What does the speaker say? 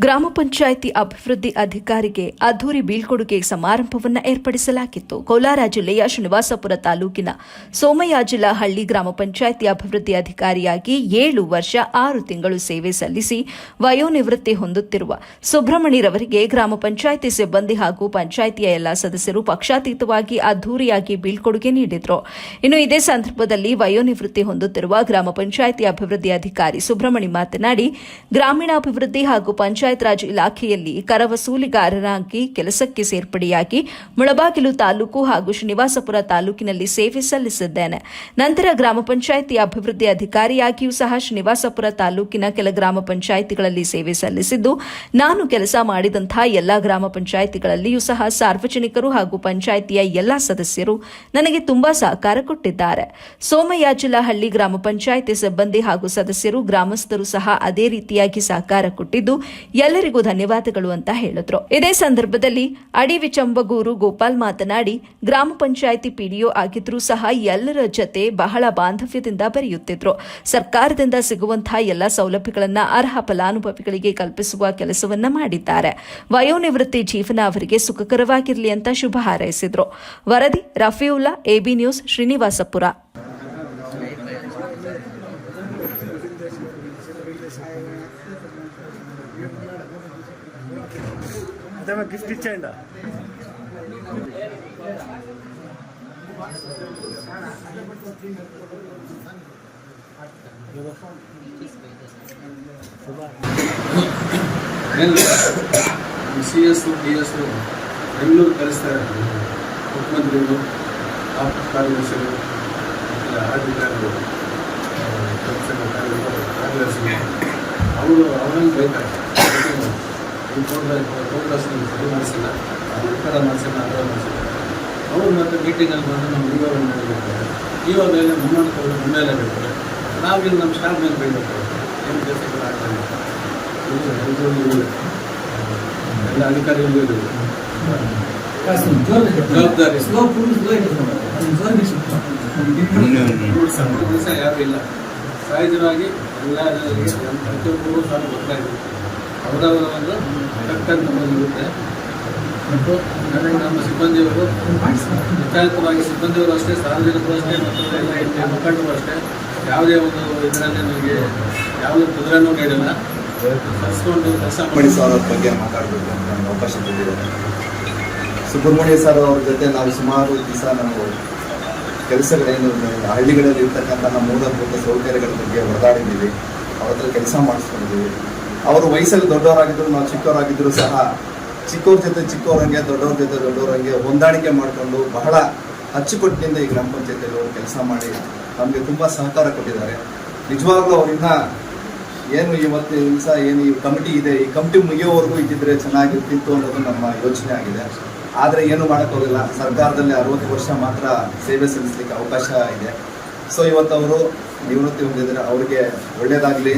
ಗ್ರಾಮ ಪಂಚಾಯಿತಿ ಅಭಿವೃದ್ಧಿ ಅಧಿಕಾರಿಗೆ ಅದ್ದೂರಿ ಬೀಳ್ಕೊಡುಗೆ ಸಮಾರಂಭವನ್ನು ಏರ್ಪಡಿಸಲಾಗಿತ್ತು. ಕೋಲಾರ ಜಿಲ್ಲೆಯ ಶ್ರೀನಿವಾಸಪುರ ತಾಲೂಕಿನ ಸೋಮಯಾಜಿಲಹಳ್ಳಿ ಗ್ರಾಮ ಪಂಚಾಯಿತಿ ಅಭಿವೃದ್ಧಿ ಅಧಿಕಾರಿಯಾಗಿ 7 ವರ್ಷ 6 ತಿಂಗಳು ಸೇವೆ ಸಲ್ಲಿಸಿ ವಯೋನಿವೃತ್ತಿ ಹೊಂದುತ್ತಿರುವ ಸುಬ್ರಹ್ಮಣಿರವರಿಗೆ ಗ್ರಾಮ ಪಂಚಾಯಿತಿ ಸಿಬ್ಬಂದಿ ಹಾಗೂ ಪಂಚಾಯಿತಿಯ ಎಲ್ಲಾ ಸದಸ್ಯರು ಪಕ್ಷಾತೀತವಾಗಿ ಅದ್ದೂರಿಯಾಗಿ ಬೀಳ್ಕೊಡುಗೆ ನೀಡಿದರು. ಇನ್ನು ಇದೇ ಸಂದರ್ಭದಲ್ಲಿ ವಯೋನಿವೃತ್ತಿ ಹೊಂದುತ್ತಿರುವ ಗ್ರಾಮ ಪಂಚಾಯಿತಿ ಅಭಿವೃದ್ಧಿ ಅಧಿಕಾರಿ ಸುಬ್ರಹ್ಮಣಿ ಮಾತನಾಡಿ, ಗ್ರಾಮೀಣಾಭಿವೃದ್ಧಿ ಹಾಗೂ ಪಂಚಾಯತ್ ರಾಜ್ ಇಲಾಖೆಯಲ್ಲಿ ಕರ ವಸೂಲಿಗಾರರಾಗಿ ಕೆಲಸಕ್ಕೆ ಸೇರ್ಪಡೆಯಾಗಿ ಮುಳಬಾಗಿಲು ತಾಲೂಕು ಹಾಗೂ ಶ್ರೀನಿವಾಸಪುರ ತಾಲೂಕಿನಲ್ಲಿ ಸೇವೆ ಸಲ್ಲಿಸಿದ್ದೇನೆ. ನಂತರ ಗ್ರಾಮ ಪಂಚಾಯಿತಿ ಅಭಿವೃದ್ಧಿ ಅಧಿಕಾರಿಯಾಗಿಯೂ ಸಹ ಶ್ರೀನಿವಾಸಪುರ ತಾಲೂಕಿನ ಕೆಲ ಗ್ರಾಮ ಪಂಚಾಯಿತಿಗಳಲ್ಲಿ ಸೇವೆ ಸಲ್ಲಿಸಿದ್ದು, ನಾನು ಕೆಲಸ ಮಾಡಿದಂತಹ ಎಲ್ಲಾ ಗ್ರಾಮ ಪಂಚಾಯಿತಿಗಳಲ್ಲಿಯೂ ಸಹ ಸಾರ್ವಜನಿಕರು ಹಾಗೂ ಪಂಚಾಯಿತಿಯ ಎಲ್ಲಾ ಸದಸ್ಯರು ನನಗೆ ತುಂಬಾ ಸಹಕಾರ ಕೊಟ್ಟಿದ್ದಾರೆ. ಸೋಮಯಾಜಿಲಹಳ್ಳಿ ಗ್ರಾಮ ಪಂಚಾಯಿತಿ ಸಿಬ್ಬಂದಿ ಹಾಗೂ ಸದಸ್ಯರು ಗ್ರಾಮಸ್ಥರು ಸಹ ಅದೇ ರೀತಿಯಾಗಿ ಸಹಕಾರ ಕೊಟ್ಟಿದ್ದು ಎಲ್ಲರಿಗೂ ಧನ್ಯವಾದಗಳು ಅಂತ ಹೇಳಿದ್ರು. ಇದೇ ಸಂದರ್ಭದಲ್ಲಿ ಅಡಿವಿಚಂಬಗೂರು ಗೋಪಾಲ್ ಮಾತನಾಡಿ, ಗ್ರಾಮ ಪಂಚಾಯಿತಿ ಪಿಡಿಒ ಆಗಿದ್ರೂ ಸಹ ಎಲ್ಲರ ಜತೆ ಬಹಳ ಬಾಂಧವ್ಯದಿಂದ ಬೆರೆಯುತ್ತಿದ್ರು. ಸರ್ಕಾರದಿಂದ ಸಿಗುವಂತಹ ಎಲ್ಲ ಸೌಲಭ್ಯಗಳನ್ನು ಅರ್ಹ ಫಲಾನುಭವಿಗಳಿಗೆ ಕಲ್ಪಿಸುವ ಕೆಲಸವನ್ನ ಮಾಡಿದ್ದಾರೆ. ವಯೋನಿವೃತ್ತಿ ಜೀವನ ಅವರಿಗೆ ಸುಖಕರವಾಗಿರಲಿ ಅಂತ ಶುಭ ಹಾರೈಸಿದ್ರು. ವರದಿ ರಫೀವುಲ್ಲಾ, ಎಬಿ ನ್ಯೂಸ್, ಶ್ರೀನಿವಾಸಪುರ. గిఫ్ట్ ఇచ్చేయండి. సిఎస్ డిఎస్ బెంగళూరు కలుస్తారు. ముఖ్యమంత్రులు, కార్యదర్శులు, అధికారులు, కార్యదర్శులు ಅವರನ್ನು ಬೈತಾರೆ. ಸರಿ ಮಾಡಿಸಿಲ್ಲ, ಉತ್ತರ ಮಾಡಿಸಿಲ್ಲ, ಅದರ ಮಾಡಿಸಿಲ್ಲ. ಅವರು ಮತ್ತೆ ಮೀಟಿಂಗಲ್ಲಿ ಬಂದು ನಮ್ಮ ಇವಾಗ ಮಾಡಿರ್ತಾರೆ. ಇವಾಗ ನಮ್ಮನ್ನು ನಮ್ಮೇಲೆ ಬಿಡ್ತಾರೆ. ನಾವಿಲ್ಲಿ ನಮ್ಮ ಸ್ಟಾಫ್ ಮೇಲೆ ಬೈಬೇಕು. ಏನು ಕೆಲಸಗಳು ಆಗ್ತಾನೆ ಎಲ್ಲ ಅಧಿಕಾರಿಗಳಿಗೂ ಜವಾಬ್ದಾರಿ. ದಿವಸ ಯಾರು ಇಲ್ಲ, ಸಹಜವಾಗಿ ಎಲ್ಲ ಪ್ರತಿಯೊಬ್ಬರು ಸಹ ಗೊತ್ತಾಗಿದೆ. ಅವರವರ ಒಂದು ಕಟ್ಟಂತ ಇರುತ್ತೆ. ಮತ್ತು ನಮ್ಮ ಸಿಬ್ಬಂದಿಯವರು ಯಥಾರ್ಥವಾಗಿ ಸಿಬ್ಬಂದಿಯವರು ಅಷ್ಟೇ, ಸಾರ್ವಜನಿಕರು ಅಷ್ಟೇ, ಮತ್ತು ಎಲ್ಲ ಮುಖಂಡರು ಅಷ್ಟೇ ಯಾವುದೇ ಒಂದು ಇದರಲ್ಲಿ ನಮಗೆ ಯಾವುದೇ ತೊಂದರೆನೂ ನೀಡಿಲ್ಲ. ಕಲಿಸ್ಕೊಂಡು ಕೆಲಸ ಮಾಡಿ ಸರ್ ಅವ್ರ ಬಗ್ಗೆ ಮಾತಾಡಬೇಕು ಅಂತ ನಮ್ಗೆ ಅವಕಾಶ ಕೊಟ್ಟಿದ್ದಾರೆ. ಸುಬ್ರಹ್ಮಣ್ಯ ಸರ್ ಅವ್ರ ಜೊತೆ ನಾವು ಸುಮಾರು ದಿವಸ ನಾವು ಕೆಲಸಗಳೇನು ಹಳ್ಳಿಗಳಲ್ಲಿ ಇರ್ತಕ್ಕಂಥ ನಮ್ಮ ಮೂಲಭೂತ ಸೌಕರ್ಯಗಳ ಬಗ್ಗೆ ಹೊಡೆದಾಡಿದ್ದೀವಿ. ಅವ್ರ ಹತ್ರ ಕೆಲಸ ಮಾಡಿಸ್ಕೊಂಡಿದ್ದೀವಿ. ಅವರು ವಯಸ್ಸಲ್ಲಿ ದೊಡ್ಡವರಾಗಿದ್ದರು, ನಾವು ಚಿಕ್ಕವರಾಗಿದ್ದರೂ ಸಹ ಚಿಕ್ಕವ್ರ ಜೊತೆ ಚಿಕ್ಕವರಂಗೆ, ದೊಡ್ಡವ್ರ ಜೊತೆ ದೊಡ್ಡವರಂಗೆ ಹೊಂದಾಣಿಕೆ ಮಾಡಿಕೊಂಡು ಬಹಳ ಅಚ್ಚುಕಟ್ಟಿನಿಂದ ಈ ಗ್ರಾಮ ಪಂಚಾಯತಿಯಲ್ಲಿ ಅವರು ಕೆಲಸ ಮಾಡಿ ನಮಗೆ ತುಂಬ ಸಹಕಾರ ಕೊಟ್ಟಿದ್ದಾರೆ. ನಿಜವಾಗ್ಲೂ ಅವರಿಂದ ಏನು ಇವತ್ತಿನ ದಿವಸ ಏನು ಈ ಕಮಿಟಿ ಇದೆ, ಈ ಕಮಿಟಿ ಮುಗಿಯೋವರೆಗೂ ಇದ್ದಿದ್ರೆ ಚೆನ್ನಾಗಿರ್ತಿತ್ತು ಅನ್ನೋದು ನಮ್ಮ ಯೋಚನೆ ಆಗಿದೆ. ಆದರೆ ಏನು ಮಾಡೋಕ್ಕೋಗಿಲ್ಲ. ಸರ್ಕಾರದಲ್ಲಿ 60 ವರ್ಷ ಮಾತ್ರ ಸೇವೆ ಸಲ್ಲಿಸಲಿಕ್ಕೆ ಅವಕಾಶ ಇದೆ. ಸೊ ಇವತ್ತು ಅವರು ನಿವೃತ್ತಿ ಹೊಂದಿದ್ದಾರೆ. ಅವರಿಗೆ ಒಳ್ಳೆಯದಾಗಲಿ.